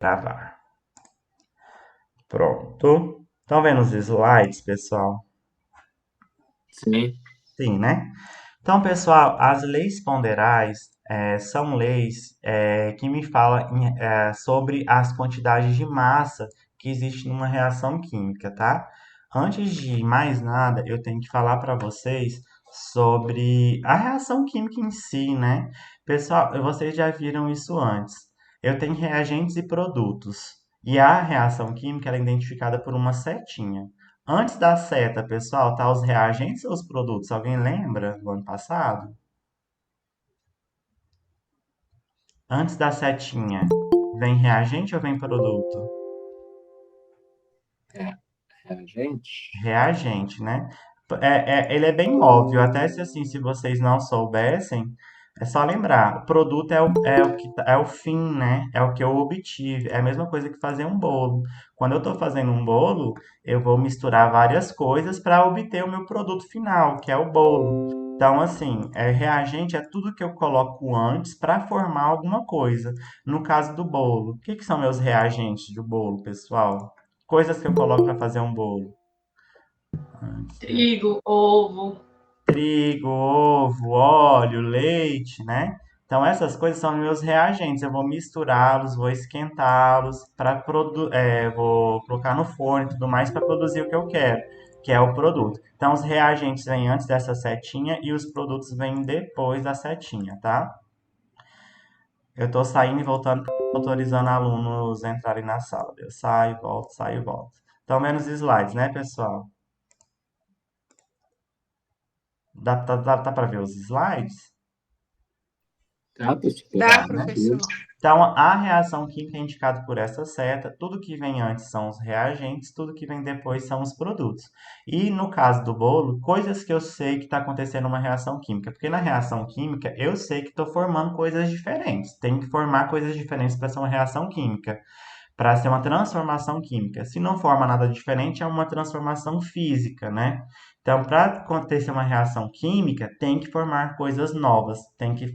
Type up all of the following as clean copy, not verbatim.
Gravar. Pronto. Estão vendo os slides, pessoal? Sim. Sim, né? Então, pessoal, as leis ponderais são leis que me falam sobre as quantidades de massa que existe numa reação química, tá? Antes de mais nada, eu tenho que falar para vocês sobre a reação química em si, né? Pessoal, vocês já viram isso antes. Eu tenho reagentes e produtos. E a reação química ela é identificada por uma setinha. Antes da seta, pessoal, tá os reagentes ou os produtos? Alguém lembra do ano passado? Antes da setinha, vem reagente ou vem produto? É, reagente. Reagente, né? Ele é bem óbvio, até se assim, se vocês não soubessem, é só lembrar. O produto é o fim, né? É o que eu obtive. É a mesma coisa que fazer um bolo. Quando eu estou fazendo um bolo, eu vou misturar várias coisas para obter o meu produto final, que é o bolo. Então, assim, reagente é tudo que eu coloco antes para formar alguma coisa. No caso do bolo, o que que são meus reagentes do bolo, pessoal? Coisas que eu coloco para fazer um bolo. Trigo, ovo. Trigo, ovo, óleo, leite, né? Então essas coisas são meus reagentes. Eu vou misturá-los, vou esquentá-los para vou colocar no forno e tudo mais para produzir o que eu quero, que é o produto. Então os reagentes vêm antes dessa setinha e os produtos vêm depois da setinha, tá? Eu estou saindo e voltando, autorizando alunos a entrarem na sala. Eu saio, volto, saio, volto. Então menos slides, né, pessoal? Dá para ver os slides? Tá, professor? Dá, Tá, né? professor. Então, a reação química é indicada por essa seta. Tudo que vem antes são os reagentes, tudo que vem depois são os produtos. E no caso do bolo, coisas que eu sei que está acontecendo uma reação química. Porque na reação química, eu sei que estou formando coisas diferentes. Tem que formar coisas diferentes para ser uma reação química, para ser uma transformação química. Se não forma nada diferente, é uma transformação física, né? Então, para acontecer uma reação química, tem que formar coisas novas, tem que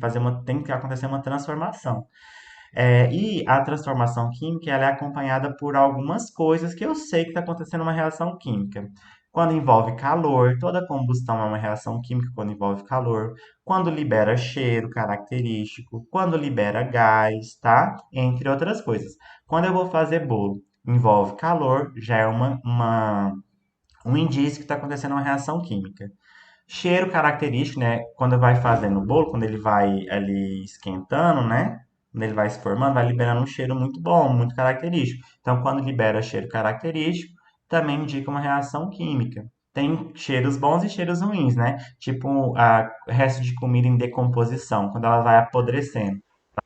acontecer uma transformação. E a transformação química ela é acompanhada por algumas coisas que eu sei que está acontecendo uma reação química. Quando envolve calor, toda combustão é uma reação química quando envolve calor. Quando libera cheiro característico, quando libera gás, tá? Entre outras coisas. Quando eu vou fazer bolo, envolve calor, já é um indício que está acontecendo uma reação química. Cheiro característico, né? Quando vai fazendo o bolo, quando ele vai ali esquentando, né? Quando ele vai se formando, vai liberando um cheiro muito bom, muito característico. Então, quando libera cheiro característico, também indica uma reação química. Tem cheiros bons e cheiros ruins, né? Tipo, resto de comida em decomposição, quando ela vai apodrecendo,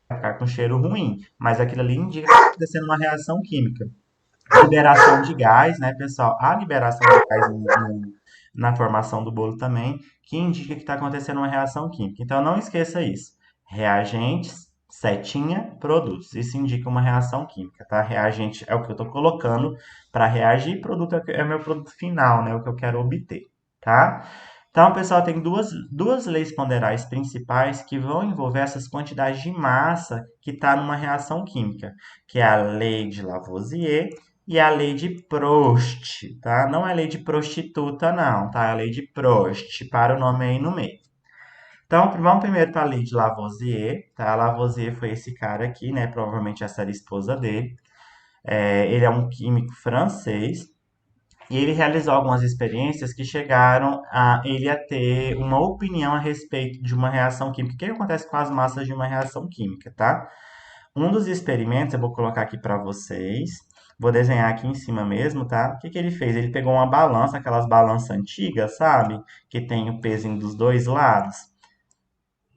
vai ficar com cheiro ruim, mas aquilo ali indica que está acontecendo uma reação química. Liberação de gás, né, pessoal? A liberação de gás na formação do bolo também, que indica que está acontecendo uma reação química. Então não esqueça isso. Reagentes, setinha, produtos. Isso indica uma reação química, tá? Reagente é o que eu estou colocando para reagir, produto é o meu produto final, né? O que eu quero obter, tá? Então, pessoal, tem duas leis ponderais principais que vão envolver essas quantidades de massa que está numa reação química, que é a lei de Lavoisier e a lei de Prost, tá? Não é a lei de prostituta, não, tá? É a lei de Prost, para o nome aí no meio. Então, vamos primeiro para a lei de Lavoisier, tá? Lavoisier foi esse cara aqui, né? Provavelmente essa era a esposa dele. Ele é um químico francês e ele realizou algumas experiências que chegaram a ele a ter uma opinião a respeito de uma reação química. O que acontece com as massas de uma reação química, tá? Um dos experimentos, eu vou colocar aqui para vocês. Vou desenhar aqui em cima mesmo, tá? O que que ele fez? Ele pegou uma balança, aquelas balanças antigas, sabe? Que tem o peso dos dois lados.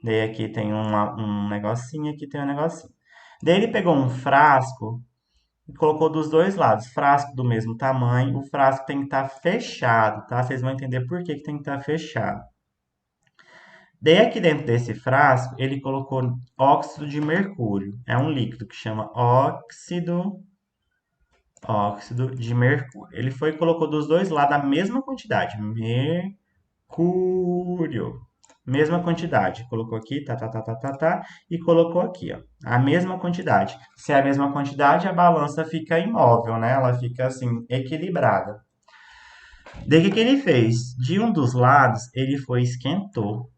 Daí aqui tem um negocinho, aqui tem um negocinho. Daí ele pegou um frasco e colocou dos dois lados. Frasco do mesmo tamanho. O frasco tem que estar fechado, tá? Vocês vão entender por que que tem que estar fechado. Daí aqui dentro desse frasco, ele colocou óxido de mercúrio. É um líquido que chama óxido de mercúrio. Ele foi e colocou dos dois lados a mesma quantidade. Mercúrio. Mesma quantidade. Colocou aqui, tá, e colocou aqui, ó. A mesma quantidade. Se é a mesma quantidade, a balança fica imóvel, né? Ela fica assim, equilibrada. Daí o que ele fez? De um dos lados, ele foi e esquentou.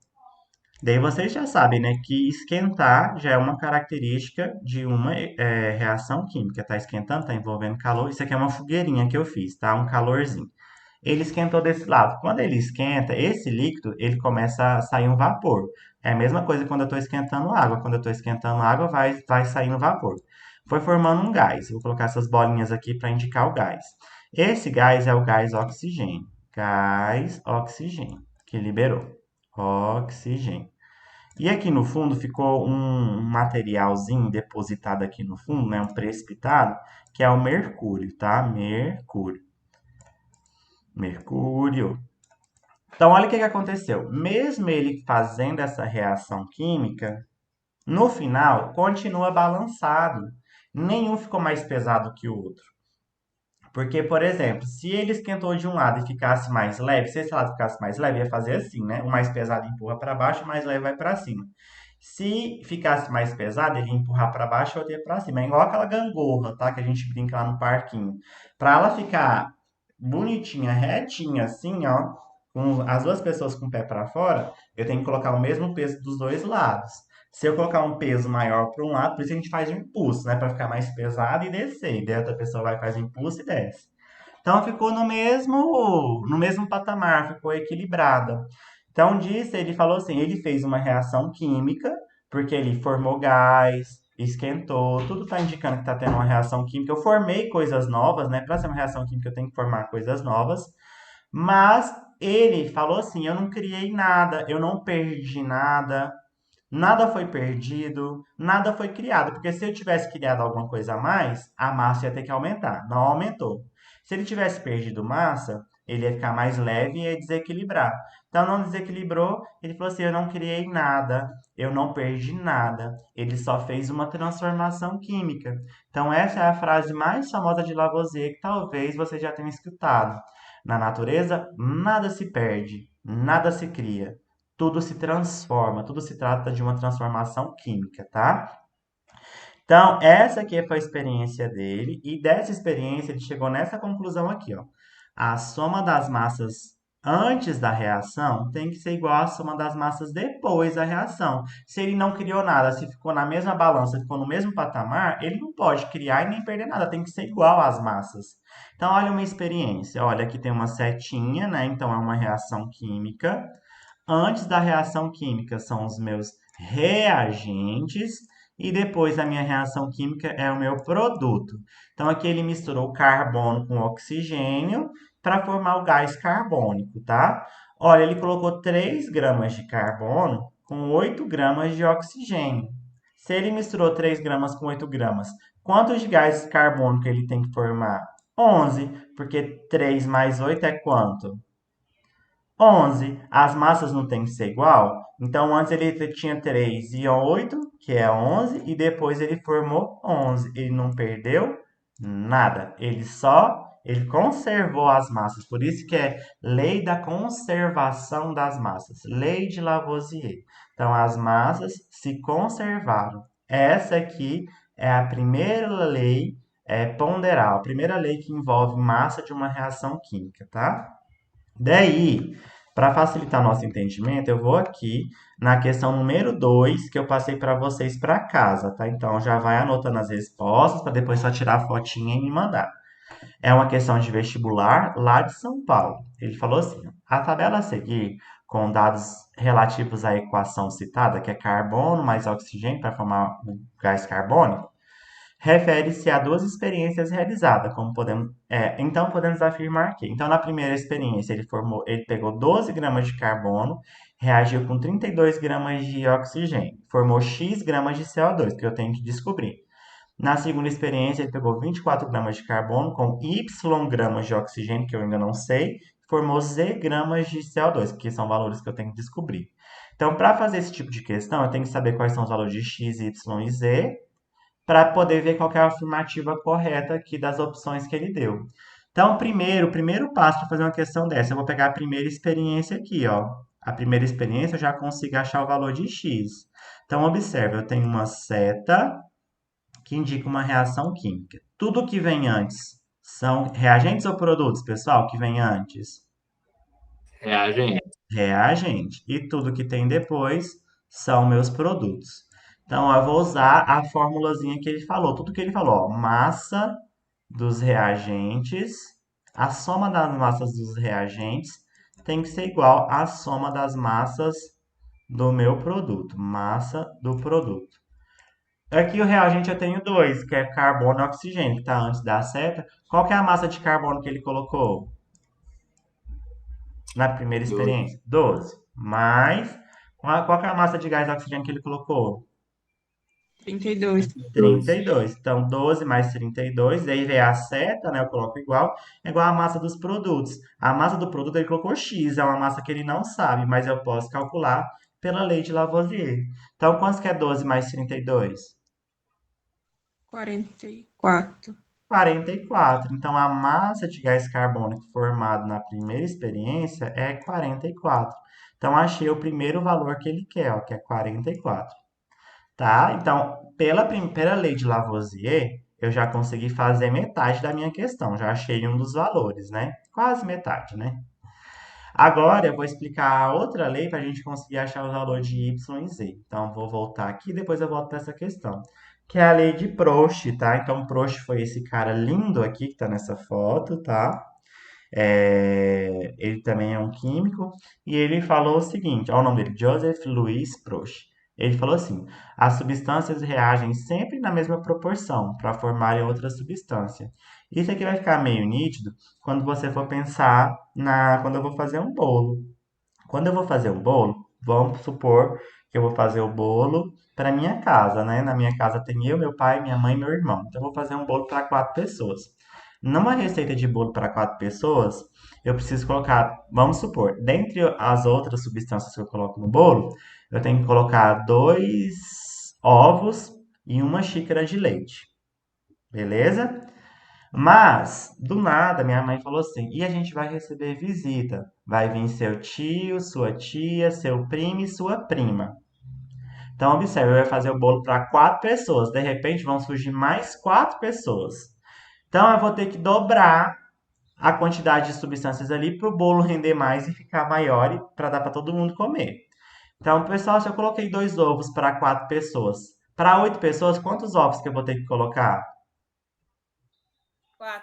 Daí vocês já sabem, né, que esquentar já é uma característica de uma reação química. Tá esquentando, tá envolvendo calor. Isso aqui é uma fogueirinha que eu fiz, tá? Um calorzinho. Ele esquentou desse lado. Quando ele esquenta, esse líquido, ele começa a sair um vapor. É a mesma coisa quando eu estou esquentando água. Quando eu estou esquentando água, vai saindo vapor. Foi formando um gás. Vou colocar essas bolinhas aqui para indicar o gás. Esse gás é o gás oxigênio. Gás oxigênio, que liberou. Oxigênio. E aqui no fundo ficou um materialzinho depositado aqui no fundo, né, um precipitado, que é o mercúrio, tá? Mercúrio. Mercúrio. Então, olha o que que aconteceu. Mesmo ele fazendo essa reação química, no final continua balançado. Nenhum ficou mais pesado que o outro. Porque, por exemplo, se ele esquentou de um lado e ficasse mais leve, se esse lado ficasse mais leve, ia fazer assim, né? O mais pesado empurra para baixo, o mais leve vai para cima. Se ficasse mais pesado, ele ia empurrar para baixo e o outro ia para cima. É igual aquela gangorra, tá? Que a gente brinca lá no parquinho. Para ela ficar bonitinha, retinha, assim, ó, com as duas pessoas com o pé para fora, eu tenho que colocar o mesmo peso dos dois lados. Se eu colocar um peso maior para um lado, por isso a gente faz um impulso, né? Para ficar mais pesado e descer. E daí a outra pessoa vai faz o impulso e desce. Então ficou no mesmo patamar, ficou equilibrada. Então disse, ele falou assim, ele fez uma reação química, porque ele formou gás, esquentou, tudo está indicando que está tendo uma reação química. Eu formei coisas novas, né? Para ser uma reação química eu tenho que formar coisas novas. Mas ele falou assim, eu não criei nada, eu não perdi nada, nada foi perdido, nada foi criado, porque se eu tivesse criado alguma coisa a mais, a massa ia ter que aumentar. Não aumentou. Se ele tivesse perdido massa, ele ia ficar mais leve e ia desequilibrar. Então não desequilibrou, ele falou assim: eu não criei nada, eu não perdi nada, ele só fez uma transformação química. Então essa é a frase mais famosa de Lavoisier que talvez você já tenha escutado. Na natureza, nada se perde, nada se cria, tudo se transforma, tudo se trata de uma transformação química, tá? Então, essa aqui foi a experiência dele, e dessa experiência ele chegou nessa conclusão aqui, ó. A soma das massas antes da reação tem que ser igual à soma das massas depois da reação. Se ele não criou nada, se ficou na mesma balança, ficou no mesmo patamar, ele não pode criar e nem perder nada, tem que ser igual às massas. Então, olha uma experiência. Olha, aqui tem uma setinha, né? Então, é uma reação química. Antes da reação química são os meus reagentes e depois a minha reação química é o meu produto. Então aqui ele misturou carbono com oxigênio para formar o gás carbônico, tá? Olha, ele colocou 3 gramas de carbono com 8 gramas de oxigênio. Se ele misturou 3 gramas com 8 gramas, quantos de gás carbônico ele tem que formar? 11, porque 3 mais 8 é quanto? 11. As massas não têm que ser igual? Então, antes ele tinha 3 e 8, que é 11, e depois ele formou 11. Ele não perdeu nada. Ele conservou as massas. Por isso que é lei da conservação das massas. Lei de Lavoisier. Então, as massas se conservaram. Essa aqui é a primeira lei ponderal, a primeira lei que envolve massa de uma reação química, tá? Daí, para facilitar nosso entendimento, eu vou aqui na questão número 2 que eu passei para vocês para casa, tá? Então já vai anotando as respostas para depois só tirar a fotinha e me mandar. É uma questão de vestibular lá de São Paulo. Ele falou assim: a tabela a seguir, com dados relativos à equação citada, que é carbono mais oxigênio para formar o gás carbônico, refere-se a duas experiências realizadas, como então podemos afirmar que, então na primeira experiência ele pegou 12 gramas de carbono, reagiu com 32 gramas de oxigênio, formou X gramas de CO2, que eu tenho que descobrir. Na segunda experiência ele pegou 24 gramas de carbono com Y gramas de oxigênio, que eu ainda não sei, formou Z gramas de CO2, que são valores que eu tenho que descobrir. Então, para fazer esse tipo de questão, eu tenho que saber quais são os valores de X, Y e Z, para poder ver qual que é a afirmativa correta aqui das opções que ele deu. Então, o primeiro passo para fazer uma questão dessa, eu vou pegar a primeira experiência aqui, ó. A primeira experiência eu já consigo achar o valor de x. Então, observe, eu tenho uma seta que indica uma reação química. Tudo que vem antes são reagentes ou produtos, pessoal, que vem antes? Reagente. Reagente. E tudo que tem depois são meus produtos. Então, eu vou usar a formulazinha que ele falou. Tudo que ele falou, ó, massa dos reagentes, a soma das massas dos reagentes tem que ser igual à soma das massas do meu produto. Massa do produto. Aqui o reagente eu tenho dois, que é carbono e oxigênio, que está antes da seta. Qual que é a massa de carbono que ele colocou na primeira Dois. experiência? 12. Mais, qual que é a massa de gás de oxigênio que ele colocou? 32. 32. Então, 12 mais 32, aí vem a seta, né? Eu coloco igual, é igual a massa dos produtos. A massa do produto ele colocou X, é uma massa que ele não sabe, mas eu posso calcular pela lei de Lavoisier. Então, quanto que é 12 mais 32? 44. 44. Então, a massa de gás carbônico formado na primeira experiência é 44. Então, achei o primeiro valor que ele quer, ó, que é 44. Tá? Então, pela lei de Lavoisier, eu já consegui fazer metade da minha questão. Já achei um dos valores, né? Quase metade, né? Agora, eu vou explicar a outra lei para a gente conseguir achar os valores de y e z. Então, vou voltar aqui e depois eu volto para essa questão. Que é a lei de Proust, tá? Então, Proust foi esse cara lindo aqui que está nessa foto, tá? Ele também é um químico, e ele falou o seguinte, olha o nome dele, Joseph Louis Proust. Ele falou assim, as substâncias reagem sempre na mesma proporção para formarem outra substância. Isso aqui vai ficar meio nítido quando você for pensar quando eu vou fazer um bolo. Quando eu vou fazer um bolo, vamos supor que eu vou fazer o bolo para minha casa, né? Na minha casa tem eu, meu pai, minha mãe e meu irmão. Então eu vou fazer um bolo para 4 pessoas. Numa receita de bolo para 4 pessoas, eu preciso colocar, vamos supor, dentre as outras substâncias que eu coloco no bolo, eu tenho que colocar 2 ovos e uma xícara de leite. Beleza? Mas, do nada, minha mãe falou assim: e a gente vai receber visita. Vai vir seu tio, sua tia, seu primo e sua prima. Então, observe, eu ia fazer o bolo para 4 pessoas. De repente, vão surgir mais 4 pessoas. Então, eu vou ter que dobrar a quantidade de substâncias ali para o bolo render mais e ficar maior e para dar para todo mundo comer. Então, pessoal, se eu coloquei 2 ovos para 4 pessoas, para 8 pessoas, quantos ovos que eu vou ter que colocar?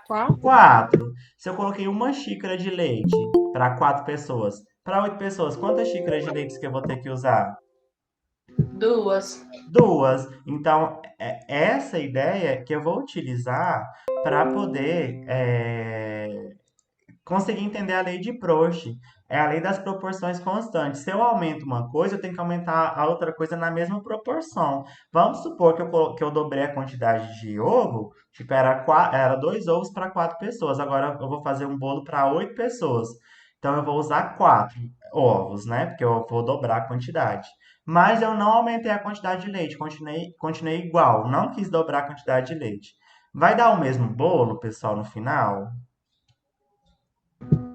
4. 4. Se eu coloquei uma xícara de leite para 4 pessoas, para 8 pessoas, quantas xícaras de leite que eu vou ter que usar? 2. 2. Então, essa ideia que eu vou utilizar para poder conseguir entender a lei de Proust. É a lei das proporções constantes. Se eu aumento uma coisa, eu tenho que aumentar a outra coisa na mesma proporção. Vamos supor que eu dobrei a quantidade de ovo, tipo, era 2 ovos para 4 pessoas. Agora eu vou fazer um bolo para 8 pessoas. Então eu vou usar 4 ovos, né? Porque eu vou dobrar a quantidade. Mas eu não aumentei a quantidade de leite, continuei igual. Não quis dobrar a quantidade de leite. Vai dar o mesmo bolo, pessoal, no final?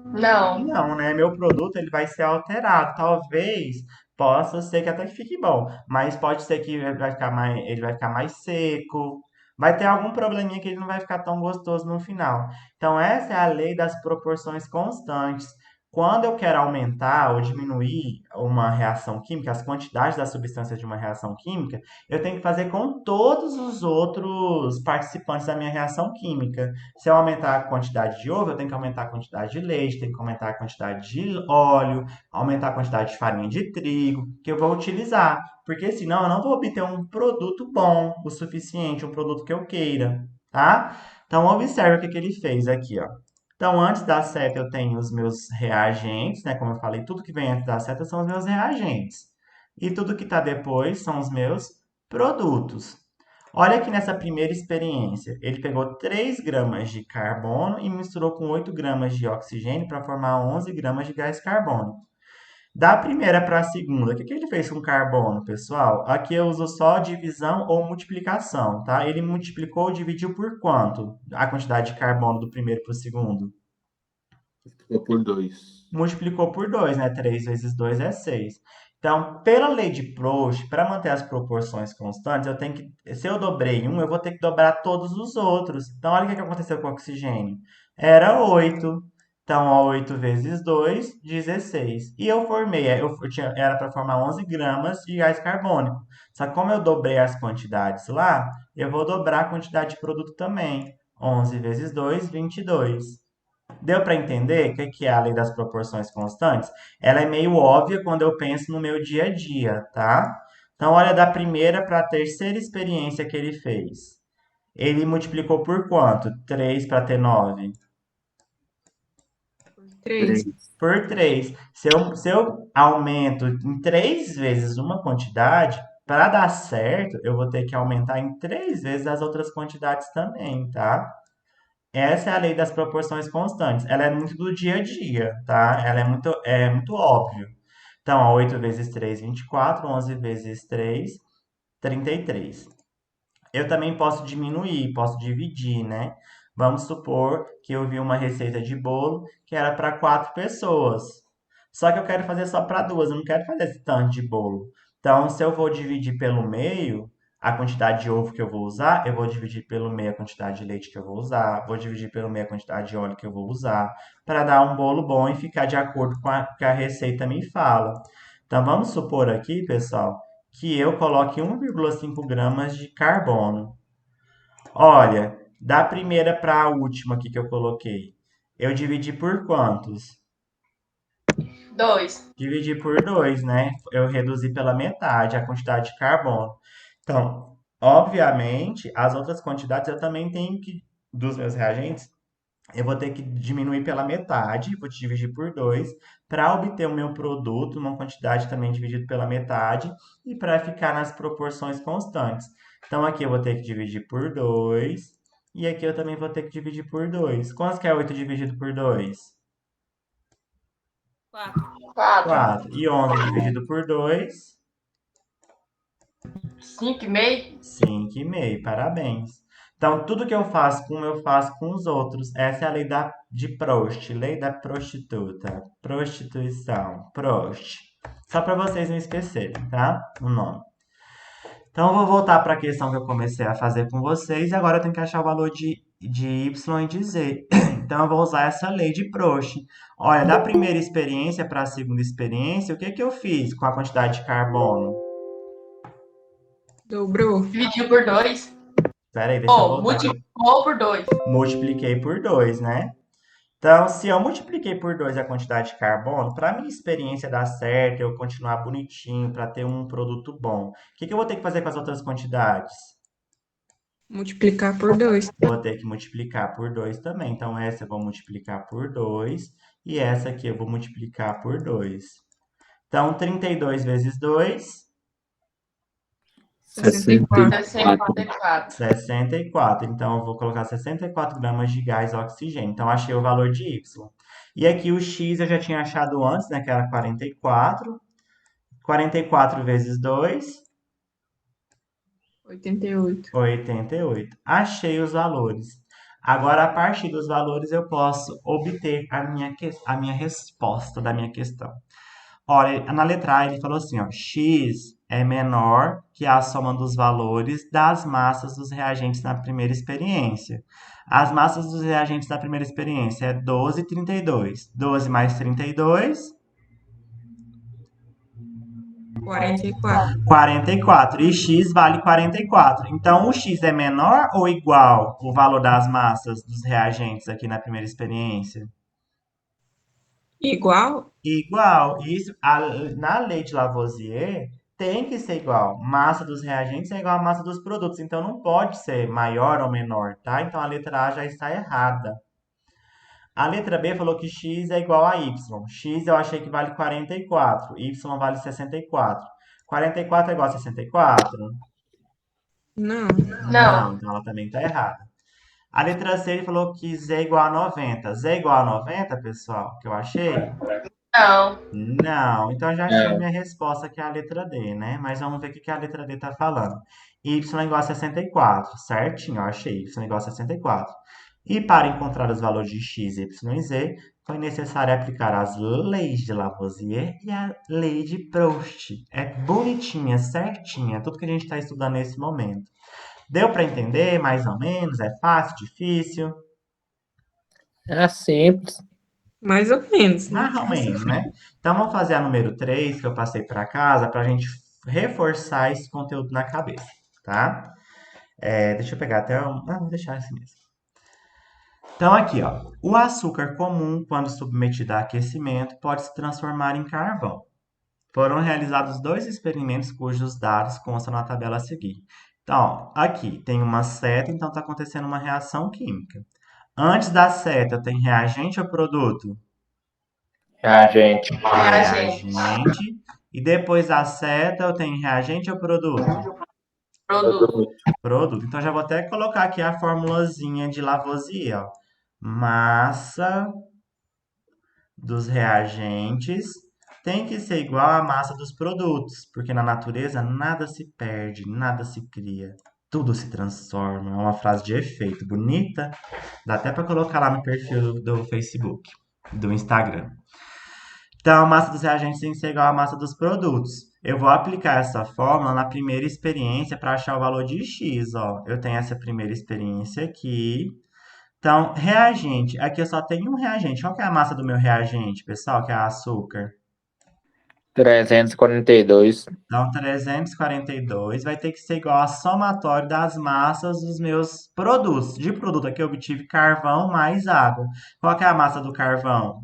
Não. Não, né? Meu produto ele vai ser alterado. Talvez possa ser que até que fique bom, mas pode ser que ele vai ficar mais seco. Vai ter algum probleminha que ele não vai ficar tão gostoso no final. Então, essa é a lei das proporções constantes. Quando eu quero aumentar ou diminuir uma reação química, as quantidades das substâncias de uma reação química, eu tenho que fazer com todos os outros participantes da minha reação química. Se eu aumentar a quantidade de ovo, eu tenho que aumentar a quantidade de leite, tenho que aumentar a quantidade de óleo, aumentar a quantidade de farinha de trigo que eu vou utilizar. Porque senão eu não vou obter um produto bom o suficiente, um produto que eu queira, tá? Então observe o que ele fez aqui, ó. Então, antes da seta eu tenho os meus reagentes, né? Como eu falei, tudo que vem antes da seta são os meus reagentes. E tudo que está depois são os meus produtos. Olha aqui nessa primeira experiência. Ele pegou 3 gramas de carbono e misturou com 8 gramas de oxigênio para formar 11 gramas de gás carbônico. Da primeira para a segunda, o que ele fez com carbono, pessoal? Aqui eu uso só divisão ou multiplicação, tá? Ele multiplicou ou dividiu por quanto? A quantidade de carbono do primeiro para o segundo? Ficou por 2. Multiplicou por 2, né? 3 vezes 2 é 6. Então, pela lei de Proust, para manter as proporções constantes, eu tenho que, se eu dobrei um, eu vou ter que dobrar todos os outros. Então, olha o que aconteceu com o oxigênio. Era 8. Então, ó, 8 vezes 2, 16. E eu formei, era para formar 11 gramas de gás carbônico. Só que como eu dobrei as quantidades lá, eu vou dobrar a quantidade de produto também. 11 vezes 2, 22. Deu para entender o que é a lei das proporções constantes? Ela é meio óbvia quando eu penso no meu dia a dia, tá? Então, olha da primeira para a terceira experiência que ele fez. Ele multiplicou por quanto? 3 para ter 9? 3. 3. Por 3. Se eu aumento em 3 vezes uma quantidade, para dar certo, eu vou ter que aumentar em 3 vezes as outras quantidades também, tá? Essa é a lei das proporções constantes. Ela é muito do dia a dia, tá? Ela é muito óbvio. Então, ó, 8 vezes 3, 24. 11 vezes 3, 33. Eu também posso diminuir, posso dividir, né? Vamos supor que eu vi uma receita de bolo que era para 4 pessoas. Só que eu quero fazer só para duas, eu não quero fazer esse tanto de bolo. Então, se eu vou dividir pelo meio a quantidade de ovo que eu vou usar, eu vou dividir pelo meio a quantidade de leite que eu vou usar, vou dividir pelo meio a quantidade de óleo que eu vou usar, para dar um bolo bom e ficar de acordo com a que a receita me fala. Então, vamos supor aqui, pessoal, que eu coloque 1,5 gramas de carbono. Olha, da primeira para a última aqui que eu coloquei, eu dividi por quantos? 2. Dividi por 2, né? Eu reduzi pela metade a quantidade de carbono. Então, obviamente, as outras quantidades eu também tenho que, dos meus reagentes, eu vou ter que diminuir pela metade, vou dividir por 2, para obter o meu produto, uma quantidade também dividida pela metade, e para ficar nas proporções constantes. Então, aqui eu vou ter que dividir por 2, e aqui eu também vou ter que dividir por 2. Quanto que é 8 dividido por 2? 4. 4. 4. E 11 dividido por 2? 5,5. 5,5. Parabéns. Então, tudo que eu faço com um, eu faço com os outros. Essa é a lei de Proust, lei da prostituta. Prostituição. Proust. Só para vocês não esquecerem, tá? O nome. Então, eu vou voltar para a questão que eu comecei a fazer com vocês. E agora eu tenho que achar o valor de Y e de Z. Então, eu vou usar essa lei de Proust. Olha, da primeira experiência para a segunda experiência, o que que eu fiz com a quantidade de carbono? Dobrou. Dividiu por 2. Espera aí, deixa eu Ou voltar aqui. multiplicou por 2. Multipliquei por 2, né? Então, se eu multipliquei por 2 a quantidade de carbono, para minha experiência dar certo, eu continuar bonitinho, para ter um produto bom, o que que eu vou ter que fazer com as outras quantidades? Multiplicar por 2. Vou ter que multiplicar por 2 também. Então, essa eu vou multiplicar por 2 e essa aqui eu vou multiplicar por 2. Então, 32 vezes 2, 64. 64. 64. Então, eu vou colocar 64 gramas de gás oxigênio. Então, achei o valor de Y. E aqui o X eu já tinha achado antes, né? Que era 44. 44 vezes 2, 88. 88. Achei os valores. Agora, a partir dos valores, eu posso obter a minha resposta da minha questão. Olha, na letra A ele falou assim, ó, x é menor que a soma dos valores das massas dos reagentes na primeira experiência. As massas dos reagentes na primeira experiência é 12 e 32. 12 mais 32, 44. 44. E x vale 44. Então, o x é menor ou igual o valor das massas dos reagentes aqui na primeira experiência? Igual? Igual. Isso, na lei de Lavoisier, tem que ser igual. Massa dos reagentes é igual à massa dos produtos. Então, não pode ser maior ou menor, tá? Então, a letra A já está errada. A letra B falou que x é igual a y. X eu achei que vale 44. Y vale 64. 44 é igual a 64? Não. Não, Não. então ela também está errada. A letra C ele falou que Z é igual a 90. Z é igual a 90, pessoal, que eu achei? Não. Não, então eu já achei a É, minha resposta, que é a letra D, né? Mas vamos ver o que que a letra D está falando. Y é igual a 64, certinho, eu achei. Y é igual a 64. E para encontrar os valores de x, y e z, foi necessário aplicar as leis de Lavoisier e a lei de Proust. É bonitinha, certinha, tudo que a gente está estudando nesse momento. Deu para entender, mais ou menos? É fácil, difícil? É simples. Mais ou menos, né? Mais ou menos, né? Então vamos fazer a número 3 que eu passei para casa para a gente reforçar esse conteúdo na cabeça, tá? Deixa eu pegar até um. Ah, vou deixar assim mesmo. Então aqui, ó, o açúcar comum, quando submetido a aquecimento, pode se transformar em carvão. Foram realizados 2 experimentos cujos dados constam na tabela a seguir. Então, ó, aqui tem uma seta, então está acontecendo uma reação química. Antes da seta tem reagente ou produto? Reagente. Reagente. Reagente. E depois da seta eu tenho reagente ou produto? Produto. Produto. Então já vou até colocar aqui a formulazinha de Lavoisier, ó. Massa dos reagentes tem que ser igual à massa dos produtos, porque na natureza nada se perde, nada se cria, tudo se transforma. É uma frase de efeito, bonita. Dá até para colocar lá no perfil do Facebook, do Instagram. Então, a massa dos reagentes tem que ser igual à massa dos produtos. Eu vou aplicar essa fórmula na primeira experiência para achar o valor de x, ó. Eu tenho essa primeira experiência aqui. Então, reagente. Aqui eu só tenho um reagente. Qual que é a massa do meu reagente, pessoal? Que é açúcar. 342. Então, 342 vai ter que ser igual a somatório das massas dos meus produtos. De produto aqui eu obtive carvão mais água. Qual que é a massa do carvão?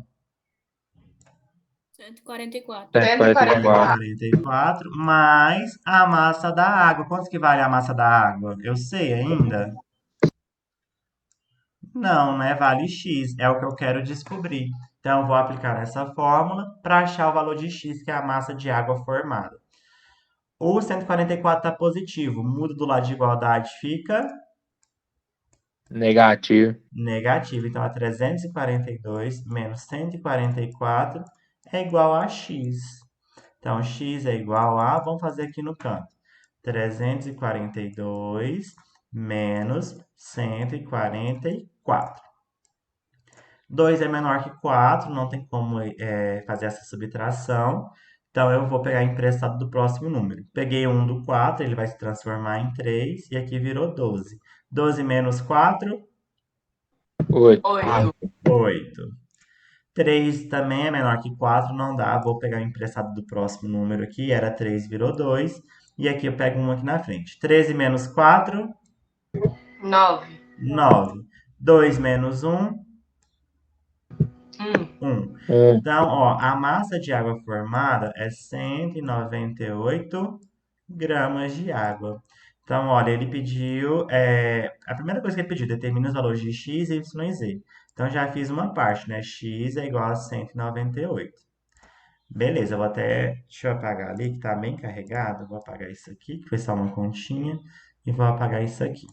144. 144. 144 mais a massa da água. Quanto que vale a massa da água? Eu sei ainda? Não, né? Vale x. É o que eu quero descobrir. Então, eu vou aplicar essa fórmula para achar o valor de x, que é a massa de água formada. O 144 está positivo. Muda do lado de igualdade, fica Negativo. negativo. Então, a 342 menos 144 é igual a x. Então, x é igual a, vamos fazer aqui no canto, 342 menos 144. 2 é menor que 4, não tem como fazer essa subtração. Então, eu vou pegar emprestado do próximo número. Peguei 1 do 4, ele vai se transformar em 3, e aqui virou 12. 12 menos 4, 8. 8. 8. 3 também é menor que 4, não dá. Vou pegar o emprestado do próximo número aqui, era 3, virou 2. E aqui eu pego 1 aqui na frente. 13 menos 4, 9. 9. 2 menos 1, 1. 1. 1. Então, ó, a massa de água formada é 198 gramas de água. Então, olha, ele pediu. A primeira coisa que ele pediu, determina os valores de x, y e z. Então, já fiz uma parte, né? X é igual a 198. Beleza, eu vou até. Deixa eu apagar ali, que tá bem carregado. Vou apagar isso aqui, que foi só uma continha. E vou apagar isso aqui.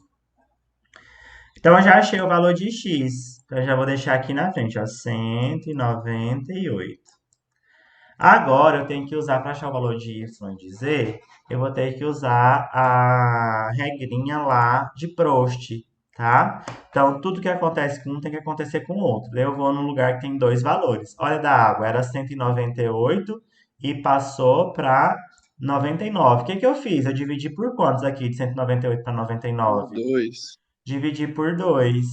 Então, eu já achei o valor de x. Então, eu já vou deixar aqui na frente, ó, 198. Agora, eu tenho que usar, para achar o valor de y e de z, eu vou ter que usar a regrinha lá de Proust, tá? Então, tudo que acontece com um tem que acontecer com o outro. Daí eu vou num lugar que tem dois valores. Olha da água, era 198 e passou para 99. O que que eu fiz? Eu dividi por quantos aqui, de 198 para 99? 2. Dividi por 2.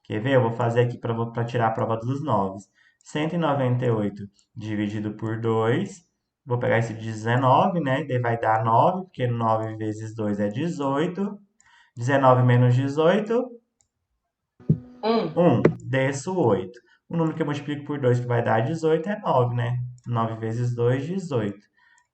Quer ver? Eu vou fazer aqui para tirar a prova dos 9. 198 dividido por 2. Vou pegar esse 19, né? Daí vai dar 9, porque 9 vezes 2 é 18. 19 menos 18, 1. 1. Desço 8. O número que eu multiplico por 2 que vai dar 18 é 9, né? 9 vezes 2, 18.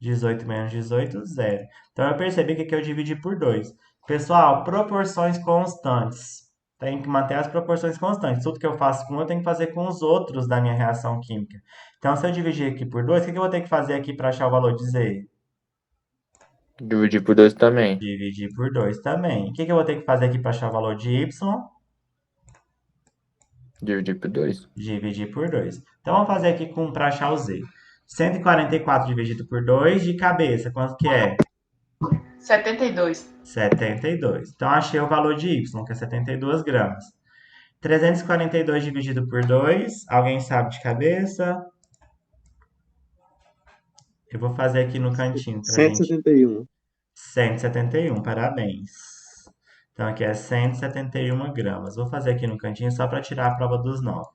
18 menos 18, 0. Então, eu percebi que aqui eu dividi por 2. Pessoal, proporções constantes. Tem que manter as proporções constantes. Tudo que eu faço com um, eu tenho que fazer com os outros da minha reação química. Então, se eu dividir aqui por 2, o que eu vou ter que fazer aqui para achar o valor de Z? Dividir por 2 também. Dividir por 2 também. O que eu vou ter que fazer aqui para achar o valor de Y? Dividir por 2. Dividir por 2. Então, vamos fazer aqui para achar o Z. 144 dividido por 2, de cabeça, quanto que é? 72. 72. Então, achei o valor de Y, que é 72 gramas. 342 dividido por 2. Alguém sabe de cabeça? Eu vou fazer aqui no cantinho pra gente. 171. 171, parabéns. Então aqui é 171 gramas. Vou fazer aqui no cantinho só para tirar a prova dos 9.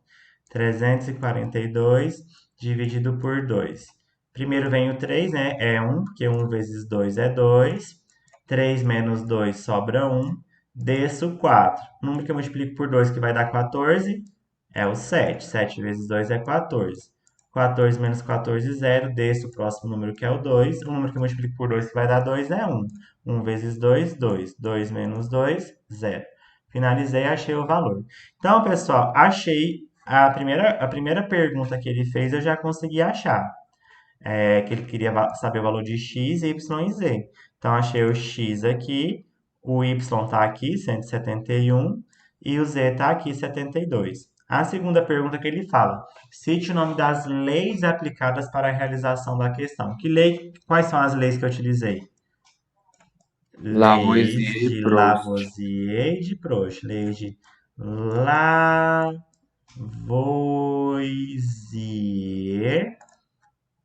342 dividido por 2. Primeiro vem o 3, né? É 1, porque 1 vezes 2 é 2. 3 menos 2 sobra 1. Desço 4. O número que eu multiplico por 2, que vai dar 14, é o 7. 7 vezes 2 é 14. 14 menos 14, 0. Desço o próximo número, que é o 2. O número que eu multiplico por 2, que vai dar 2, é 1. 1 vezes 2, 2. 2 menos 2, 0. Finalizei, achei o valor. Então, pessoal, achei a primeira pergunta que ele fez, eu já consegui achar. Que ele queria saber o valor de x, y e z. Então, achei o x aqui, o y está aqui, 171, e o z está aqui, 72. A segunda pergunta que ele fala: cite o nome das leis aplicadas para a realização da questão. Quais são as leis que eu utilizei? Leis Lavoisier e de Proust. Lavoisier e de Proust. Leis de Lavoisier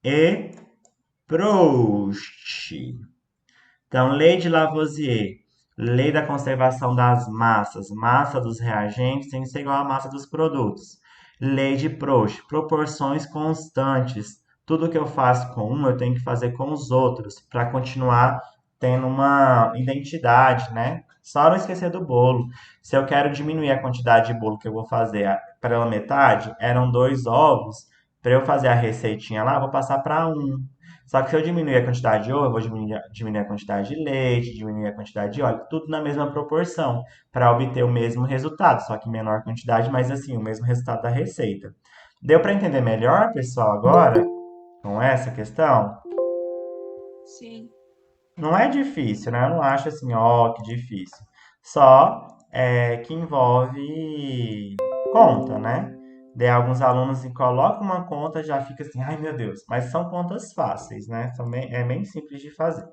e Proust. Então, lei de Lavoisier, lei da conservação das massas, massa dos reagentes tem que ser igual à massa dos produtos. Lei de Proust, proporções constantes. Tudo que eu faço com um, eu tenho que fazer com os outros, para continuar tendo uma identidade, né? Só não esquecer do bolo. Se eu quero diminuir a quantidade de bolo que eu vou fazer pela metade, eram 2 ovos. Para eu fazer a receitinha lá, eu vou passar para 1. Só que se eu diminuir a quantidade de ovo, eu vou diminuir a quantidade de leite, diminuir a quantidade de óleo, tudo na mesma proporção, para obter o mesmo resultado, só que em menor quantidade, mas assim, o mesmo resultado da receita. Deu para entender melhor, pessoal, agora, com essa questão? Sim. Não é difícil, né? Eu não acho assim, ó, que difícil. Só que envolve conta, né? Daí alguns alunos colocam uma conta já fica assim, ai meu Deus, mas são contas fáceis, né? É bem simples de fazer.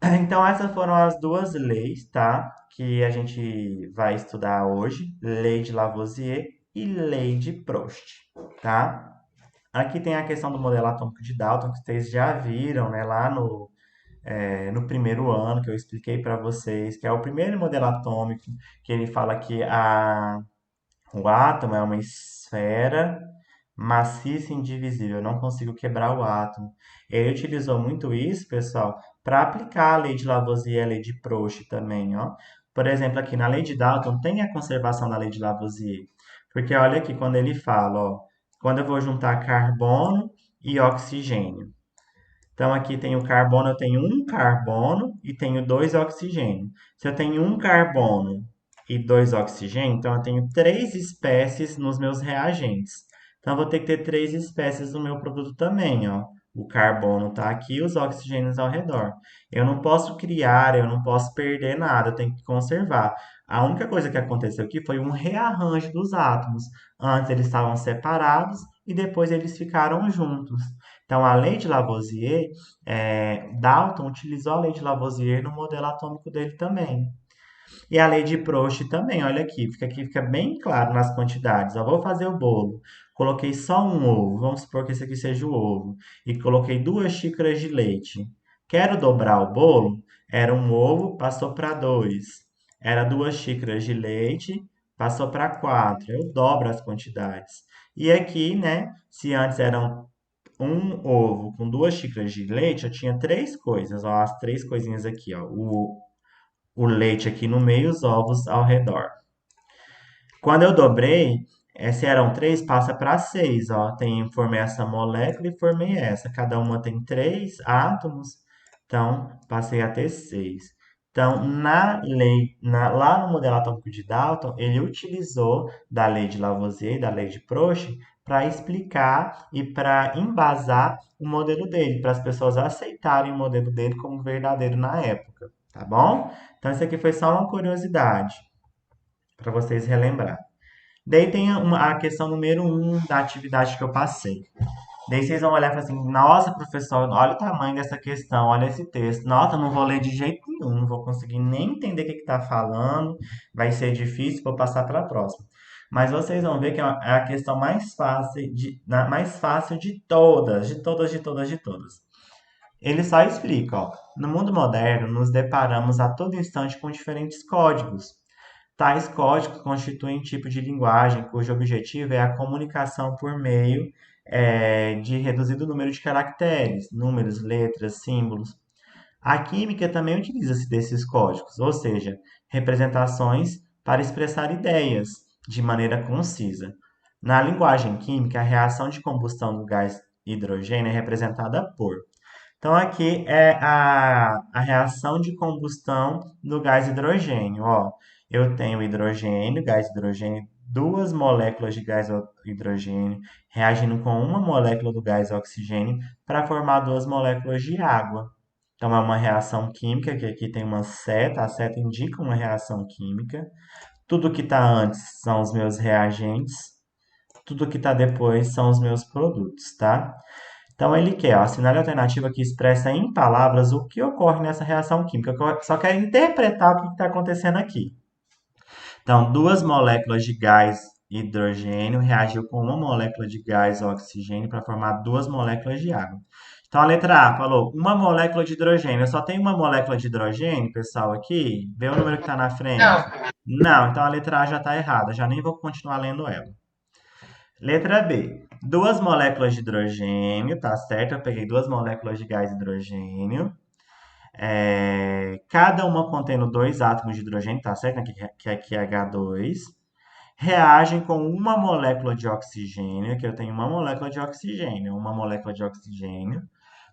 Então essas foram as duas leis, tá? Que a gente vai estudar hoje, lei de Lavoisier e lei de Proust, tá? Aqui tem a questão do modelo atômico de Dalton, que vocês já viram, né, lá no primeiro ano, que eu expliquei para vocês, que é o primeiro modelo atômico, que ele fala que o átomo é uma esfera maciça e indivisível, eu não consigo quebrar o átomo. Ele utilizou muito isso, pessoal, para aplicar a lei de Lavoisier e a lei de Proust também, ó. Por exemplo, aqui na lei de Dalton tem a conservação da lei de Lavoisier. Porque olha aqui, quando ele fala, ó, quando eu vou juntar carbono e oxigênio. Então, aqui tem o carbono, eu tenho um carbono e tenho 2 oxigênio. Se eu tenho um carbono e 2 oxigênio, então eu tenho 3 espécies nos meus reagentes. Então, eu vou ter que ter 3 espécies no meu produto também, ó. O carbono está aqui e os oxigênios ao redor. Eu não posso criar, eu não posso perder nada, eu tenho que conservar. A única coisa que aconteceu aqui foi um rearranjo dos átomos. Antes eles estavam separados e depois eles ficaram juntos. Então, a lei de Lavoisier, Dalton utilizou a lei de Lavoisier no modelo atômico dele também. E a lei de Proust também, olha aqui fica bem claro nas quantidades. Eu vou fazer o bolo, coloquei só um ovo, vamos supor que esse aqui seja o ovo, e coloquei 2 xícaras de leite. Quero dobrar o bolo? Era um ovo, passou para 2. Era 2 xícaras de leite, passou para 4. Eu dobro as quantidades. E aqui, né, se antes eram um ovo com 2 xícaras de leite, eu tinha 3 coisas, ó, as 3 coisinhas aqui, ó, o leite aqui no meio e os ovos ao redor. Quando eu dobrei, se eram 3, passa para 6, ó, formei essa molécula e formei essa, cada uma tem 3 átomos, então passei a ter 6. Então, lá no modelo atômico de Dalton, ele utilizou da lei de Lavoisier e da lei de Proust para explicar e para embasar o modelo dele, para as pessoas aceitarem o modelo dele como verdadeiro na época, tá bom? Então, isso aqui foi só uma curiosidade para vocês relembrar. Daí tem a questão número 1 da atividade que eu passei. Daí vocês vão olhar e falar assim, nossa, professor, olha o tamanho dessa questão, olha esse texto. Nossa, eu não vou ler de jeito nenhum, não vou conseguir nem entender o que está falando, vai ser difícil, vou passar para a próxima. Mas vocês vão ver que é a questão mais fácil mais fácil de todas, de todas, de todas, de todas. Ele só explica, ó. No mundo moderno, nos deparamos a todo instante com diferentes códigos. Tais códigos constituem um tipo de linguagem cujo objetivo é a comunicação por meio de reduzido número de caracteres, números, letras, símbolos. A química também utiliza-se desses códigos, ou seja, representações para expressar ideias de maneira concisa. Na linguagem química, a reação de combustão do gás hidrogênio é representada por. Então, aqui é a reação de combustão do gás hidrogênio. Ó, eu tenho hidrogênio, gás hidrogênio, duas moléculas de gás hidrogênio reagindo com uma molécula do gás oxigênio para formar duas moléculas de água. Então, é uma reação química, que aqui tem uma seta, a seta indica uma reação química. Tudo que está antes são os meus reagentes, tudo que está depois são os meus produtos, tá? Então, ele quer, ó, assinale a alternativa que expressa em palavras o que ocorre nessa reação química. Eu só quero interpretar o que está acontecendo aqui. Então, duas moléculas de gás hidrogênio reagiu com uma molécula de gás oxigênio para formar duas moléculas de água. Então, a letra A falou uma molécula de hidrogênio. Eu só tenho uma molécula de hidrogênio, pessoal, aqui? Vê o número que está na frente. Não. Não, então a letra A já está errada. Já nem vou continuar lendo ela. Letra B. Duas moléculas de hidrogênio, tá certo? Eu peguei duas moléculas de gás hidrogênio. Cada uma contendo dois átomos de hidrogênio, tá certo? Que aqui é H2. Reagem com uma molécula de oxigênio, que eu tenho uma molécula de oxigênio,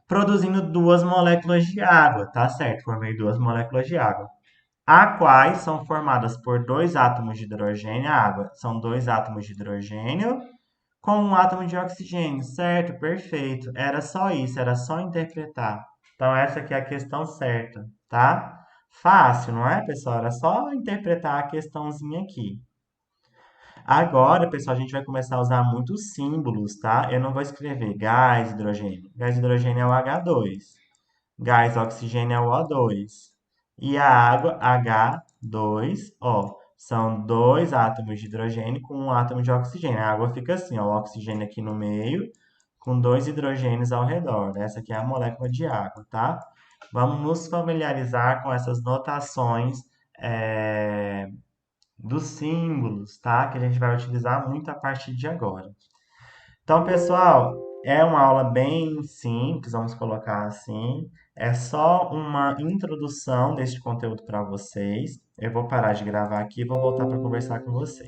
produzindo duas moléculas de água, tá certo? Formei duas moléculas de água. A quais são formadas por dois átomos de hidrogênio. A água são dois átomos de hidrogênio com um átomo de oxigênio, certo? Perfeito. Era só isso, era só interpretar. Então, essa aqui é a questão certa, tá? Fácil, não é, pessoal? Era só interpretar a questãozinha aqui. Agora, pessoal, a gente vai começar a usar muitos símbolos, tá? Eu não vou escrever gás hidrogênio. Gás hidrogênio é o H2. Gás oxigênio é o O2. E a água, H2O. São dois átomos de hidrogênio com um átomo de oxigênio. A água fica assim, ó, o oxigênio aqui no meio, com dois hidrogênios ao redor. Essa aqui é a molécula de água, tá? Vamos nos familiarizar com essas notações dos símbolos, tá? Que a gente vai utilizar muito a partir de agora. Então, pessoal, é uma aula bem simples, vamos colocar assim. É só uma introdução deste conteúdo para vocês. Eu vou parar de gravar aqui e vou voltar para conversar com vocês.